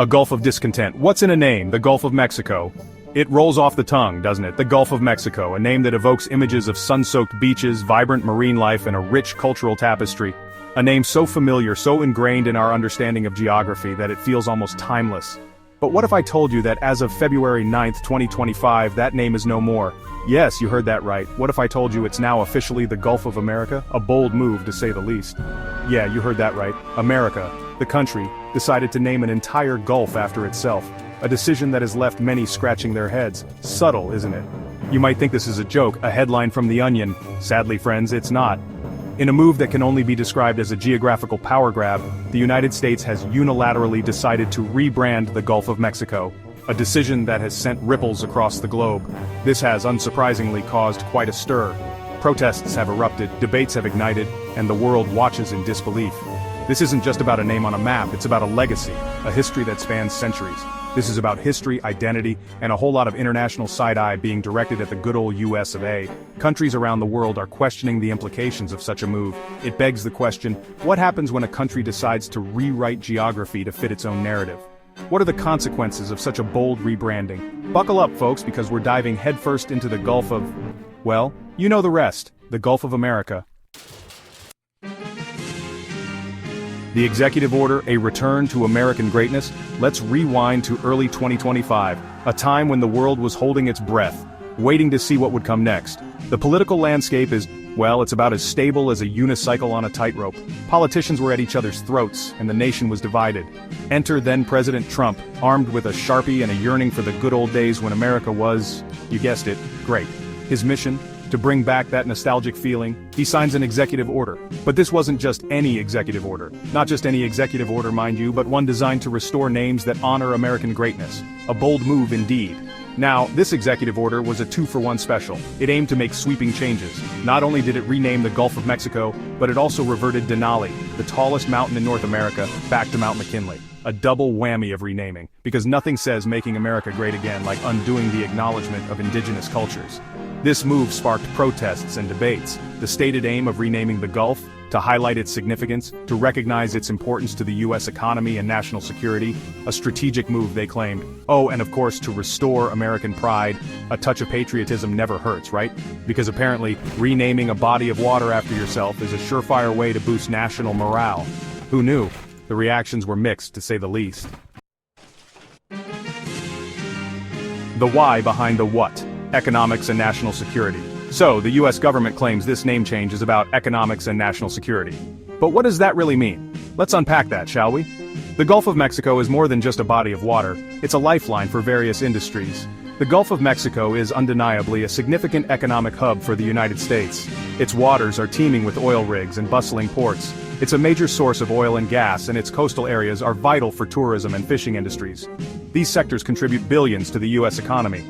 A gulf of discontent. What's in a name? The Gulf of Mexico. It rolls off the tongue, doesn't it? The Gulf of Mexico, a name that evokes images of sun-soaked beaches, vibrant marine life, and a rich cultural tapestry. A name so familiar, so ingrained in our understanding of geography that it feels almost timeless. But what if I told you that as of February 9th, 2025, that name is no more? Yes, you heard that right. What if I told you it's now officially the Gulf of America? A bold move, to say the least. Yeah, you heard that right. America, the country, decided to name an entire gulf after itself. A decision that has left many scratching their heads. Subtle, isn't it? You might think this is a joke, a headline from The Onion. Sadly, friends, it's not. In a move that can only be described as a geographical power grab, the United States has unilaterally decided to rebrand the Gulf of Mexico, a decision that has sent ripples across the globe. This has, unsurprisingly, caused quite a stir. Protests have erupted, debates have ignited, and the world watches in disbelief. This isn't just about a name on a map, it's about a legacy, a history that spans centuries. This is about history, identity, and a whole lot of international side-eye being directed at the good old US of A. Countries around the world are questioning the implications of such a move. It begs the question, what happens when a country decides to rewrite geography to fit its own narrative? What are the consequences of such a bold rebranding? Buckle up, folks, because we're diving headfirst into the Gulf of, well, you know the rest, the Gulf of America. The executive order, a return to American greatness. Let's rewind to early 2025, a time when the world was holding its breath, waiting to see what would come next. The political landscape is, well, it's about as stable as a unicycle on a tightrope. Politicians were at each other's throats, and the nation was divided. Enter then-President Trump, armed with a Sharpie and a yearning for the good old days when America was, you guessed it, great. His mission? To bring back that nostalgic feeling, he signs an executive order. But this wasn't just any executive order. Not just any executive order, mind you, but one designed to restore names that honor American greatness. A bold move indeed. Now, this executive order was a 2-for-1 special. It aimed to make sweeping changes. Not only did it rename the Gulf of Mexico, but it also reverted Denali, the tallest mountain in North America, back to Mount McKinley. A double whammy of renaming, because nothing says making America great again like undoing the acknowledgement of indigenous cultures. This move sparked protests and debates. The stated aim of renaming the Gulf, to highlight its significance, to recognize its importance to the U.S. economy and national security, a strategic move they claimed. Oh, and of course to restore American pride. A touch of patriotism never hurts, right? Because apparently, renaming a body of water after yourself is a surefire way to boost national morale. Who knew? The reactions were mixed, to say the least. The why behind the what. Economics and national security. So, the US government claims this name change is about economics and national security. But what does that really mean? Let's unpack that, shall we? The Gulf of Mexico is more than just a body of water, it's a lifeline for various industries. The Gulf of Mexico is undeniably a significant economic hub for the United States. Its waters are teeming with oil rigs and bustling ports. It's a major source of oil and gas, and its coastal areas are vital for tourism and fishing industries. These sectors contribute billions to the US economy.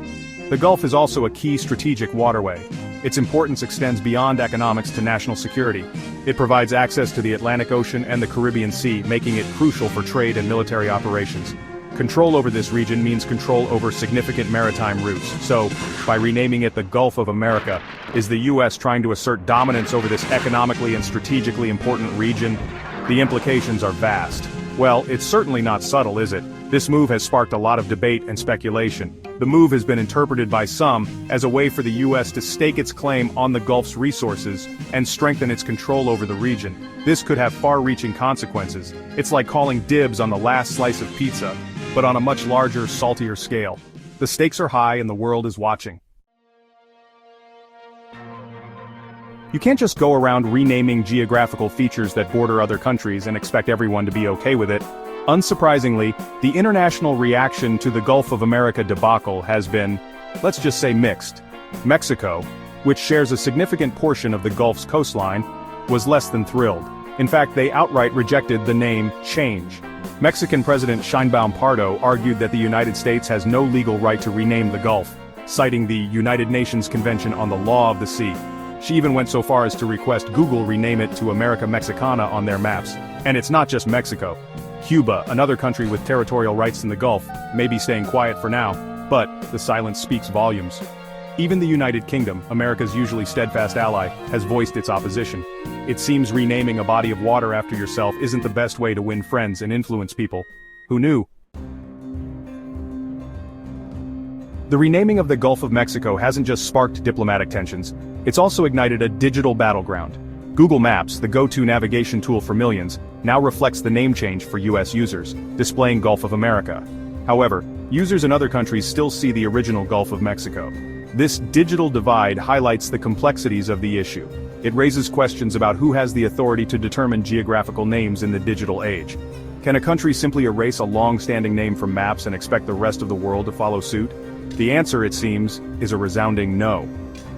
The Gulf is also a key strategic waterway. Its importance extends beyond economics to national security. It provides access to the Atlantic Ocean and the Caribbean Sea, making it crucial for trade and military operations. Control over this region means control over significant maritime routes. So, by renaming it the Gulf of America, is the US trying to assert dominance over this economically and strategically important region? The implications are vast. Well, it's certainly not subtle, is it? This move has sparked a lot of debate and speculation. The move has been interpreted by some as a way for the US to stake its claim on the Gulf's resources and strengthen its control over the region. This could have far-reaching consequences. It's like calling dibs on the last slice of pizza, but on a much larger, saltier scale. The stakes are high and the world is watching. You can't just go around renaming geographical features that border other countries and expect everyone to be okay with it. Unsurprisingly, the international reaction to the Gulf of America debacle has been, let's just say, mixed. Mexico, which shares a significant portion of the Gulf's coastline, was less than thrilled. In fact, they outright rejected the name change. Mexican President Sheinbaum Pardo argued that the United States has no legal right to rename the Gulf, citing the United Nations Convention on the Law of the Sea. She even went so far as to request Google rename it to America Mexicana on their maps. And it's not just Mexico. Cuba, another country with territorial rights in the Gulf, may be staying quiet for now, but the silence speaks volumes. Even the United Kingdom, America's usually steadfast ally, has voiced its opposition. It seems renaming a body of water after yourself isn't the best way to win friends and influence people. Who knew? The renaming of the Gulf of Mexico hasn't just sparked diplomatic tensions, it's also ignited a digital battleground. Google Maps, the go-to navigation tool for millions, now reflects the name change for US users, displaying Gulf of America. However, users in other countries still see the original Gulf of Mexico. This digital divide highlights the complexities of the issue. It raises questions about who has the authority to determine geographical names in the digital age. Can a country simply erase a long-standing name from maps and expect the rest of the world to follow suit? The answer, it seems, is a resounding no.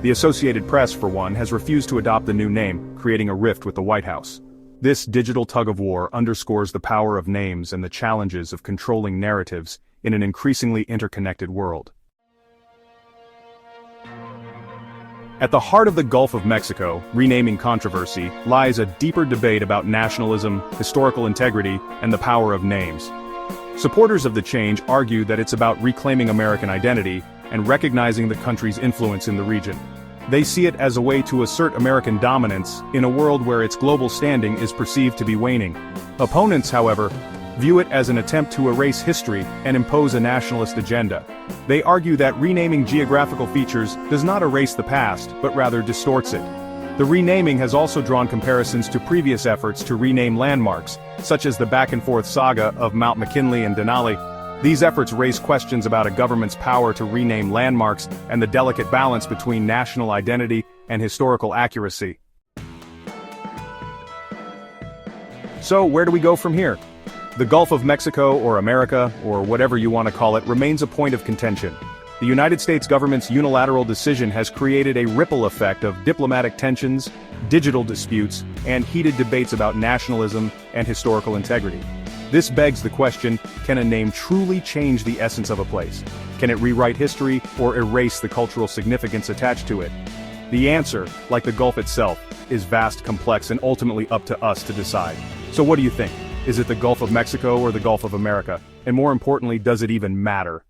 The Associated Press, for one, has refused to adopt the new name, creating a rift with the White House. This digital tug-of-war underscores the power of names and the challenges of controlling narratives in an increasingly interconnected world. At the heart of the Gulf of Mexico, renaming controversy, lies a deeper debate about nationalism, historical integrity, and the power of names. Supporters of the change argue that it's about reclaiming American identity and recognizing the country's influence in the region. They see it as a way to assert American dominance in a world where its global standing is perceived to be waning. Opponents, however, view it as an attempt to erase history and impose a nationalist agenda. They argue that renaming geographical features does not erase the past, but rather distorts it. The renaming has also drawn comparisons to previous efforts to rename landmarks, such as the back-and-forth saga of Mount McKinley and Denali. These efforts raise questions about a government's power to rename landmarks and the delicate balance between national identity and historical accuracy. So, where do we go from here? The Gulf of Mexico, or America, or whatever you want to call it, remains a point of contention. The United States government's unilateral decision has created a ripple effect of diplomatic tensions, digital disputes, and heated debates about nationalism and historical integrity. This begs the question, can a name truly change the essence of a place? Can it rewrite history or erase the cultural significance attached to it? The answer, like the Gulf itself, is vast, complex, and ultimately up to us to decide. So what do you think? Is it the Gulf of Mexico or the Gulf of America? And more importantly, does it even matter?